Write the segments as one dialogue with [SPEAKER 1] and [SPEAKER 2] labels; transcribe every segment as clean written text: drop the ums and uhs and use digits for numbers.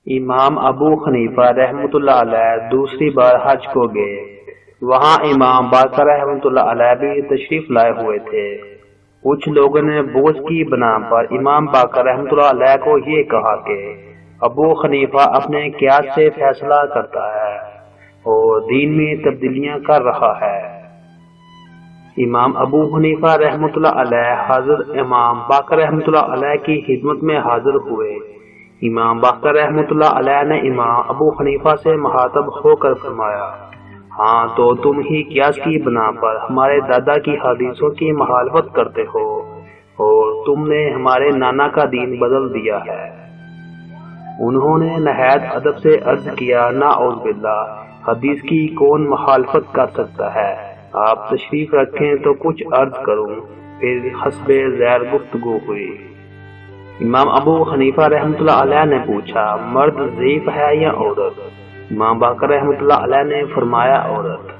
[SPEAKER 1] امام ابو حنیفہ رحمۃ اللہ علیہ دوسری بار حج کو گئے۔ وہاں امام باقر رحمۃ اللہ علیہ بھی تشریف لائے ہوئے تھے۔ کچھ لوگوں نے بوجھ کی بنا پر امام باقر رحمۃ اللہ علیہ کو یہ کہا کہ ابو حنیفہ اپنے قیاس سے فیصلہ کرتا ہے اور دین میں تبدیلیاں کر رہا ہے۔ امام ابو حنیفہ رحمۃ اللہ علیہ حضرت امام باقر رحمۃ اللہ علیہ کی خدمت میں حاضر ہوئے۔ امام باقر رحمۃ اللہ علیہ نے امام ابو حنیفہ سے مخاطب ہو کر فرمایا، ہاں تو تم ہی قیاس کی بنا پر ہمارے دادا کی حدیثوں کی مخالفت کرتے ہو اور تم نے ہمارے نانا کا دین بدل دیا ہے۔ انہوں نے نہایت ادب سے عرض کیا، نعوذ باللہ، حدیث کی کون مخالفت کر سکتا ہے؟ آپ تشریف رکھیں تو کچھ عرض کروں۔ پھر حسب ذیل گفتگو ہوئی۔ امام ابو حنیفہ رحمۃ اللہ علیہ نے پوچھا، مرد ضعیف ہے یا عورت؟ امام باقر رحمۃ اللہ علیہ نے فرمایا عورت۔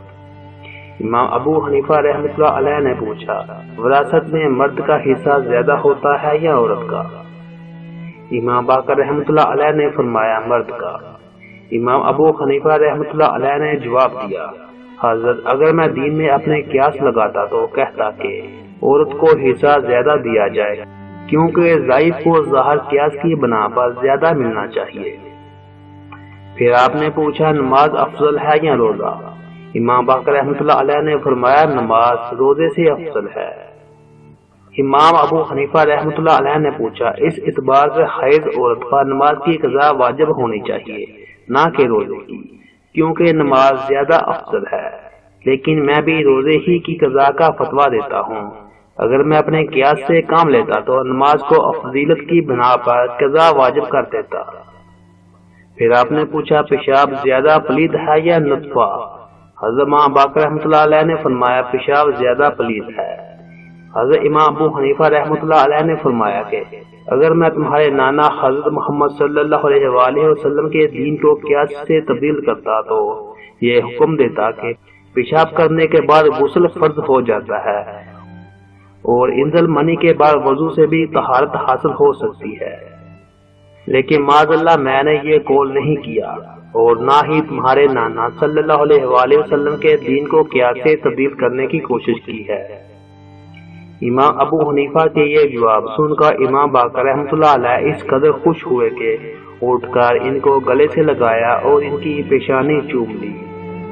[SPEAKER 1] امام ابو حنیفہ رحمۃ اللہ علیہ نے پوچھا، وراثت میں مرد کا حصہ زیادہ ہوتا ہے یا عورت کا؟ امام باقر رحمۃ اللہ علیہ نے فرمایا مرد کا۔ امام ابو حنیفہ رحمۃ اللہ علیہ نے جواب دیا، حضرت اگر میں دین میں اپنے قیاس لگاتا تو کہتا کہ عورت کو حصہ زیادہ دیا جائے، کیونکہ ضعیف کو ظاہر قیاس کی بنا پر زیادہ ملنا چاہیے۔ پھر آپ نے پوچھا، نماز افضل ہے یا روزہ؟ امام باقر رحمۃ اللہ علیہ نے فرمایا، نماز روزے سے افضل ہے۔ امام ابو حنیفہ رحمۃ اللہ علیہ نے پوچھا، اس اعتبار سے حیض عورت پر نماز کی قضا واجب ہونی چاہیے نہ کہ روزے کی، کیونکہ نماز زیادہ افضل ہے، لیکن میں بھی روزے ہی کی قضا کا فتویٰ دیتا ہوں۔ اگر میں اپنے قیاس سے کام لیتا تو نماز کو افضیلت کی بنا پر قضا واجب کر دیتا۔ پھر آپ نے پوچھا، پیشاب زیادہ پلید ہے یا نطفہ؟ حضرت امام باقر رحمۃ اللہ علیہ نے فرمایا، پیشاب زیادہ پلید ہے۔ حضرت امام ابو حنیفہ رحمۃ اللہ علیہ نے فرمایا کہ اگر میں تمہارے نانا حضرت محمد صلی اللہ علیہ وآلہ وسلم کے دین کو قیاس سے تبدیل کرتا تو یہ حکم دیتا کہ پیشاب کرنے کے بعد غسل فرض ہو جاتا ہے اور انزل منی کے بعد وضو سے بھی طہارت حاصل ہو سکتی ہے، لیکن معاذ اللہ میں نے یہ قول نہیں کیا اور نہ ہی تمہارے نانا صلی اللہ علیہ وآلہ وسلم کے دین کو قیاس سے تبدیل کرنے کی کوشش کی ہے۔ امام ابو حنیفہ کے یہ جواب سن کر امام باقر رحمۃ اللہ علیہ اس قدر خوش ہوئے کہ اٹھ کر ان کو گلے سے لگایا اور ان کی پیشانی چوم لی۔